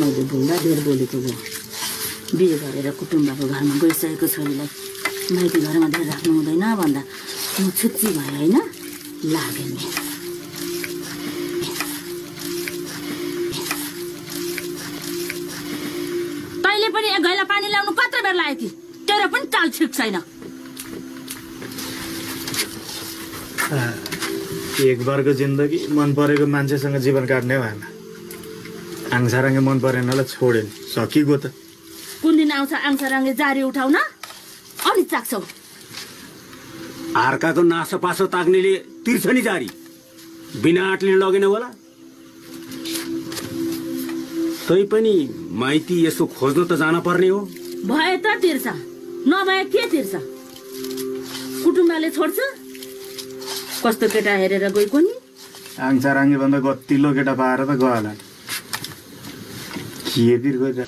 मैले भुल्दा धेर बोलेको हो। बिहे गरेर कुटुम्बको घरमा गइसकेको छोरीलाई माइती घरमा धेर राख्नु हुँदैन भन्दा म छुच्ची भए होइन लाग्यो नि। तैँले पनि एक घैला पानी ल्याउनु कत्रो बेर लाग्यो कि तेरो पनि चाल ठिक छैन। एक बारको जिन्दगी मन परेको मान्छेसँग जीवन काट्ने भएन। आङसाराङ्गे मन परेनलाई छोडेन, सकिगयो त। कुन दिन आउँछ आङसाराङ्गे जारी उठाउन अनि चाख्छौ। अर्काको नासो पासो ताक्नेले तिर्छ नि जारी, बिना आँटले लगेन होला। तै पनि माइती यसो खोज्न त जान पर्ने हो। भए त तिर्छ, नभए के तिर्छ? कुटुम्बले छोड्छ? कस्तो केटा हेरेर गएको नि? आङसाराङ्गे भन्दा गतिलो केटा पाएर त गयो होला। के बिर गयो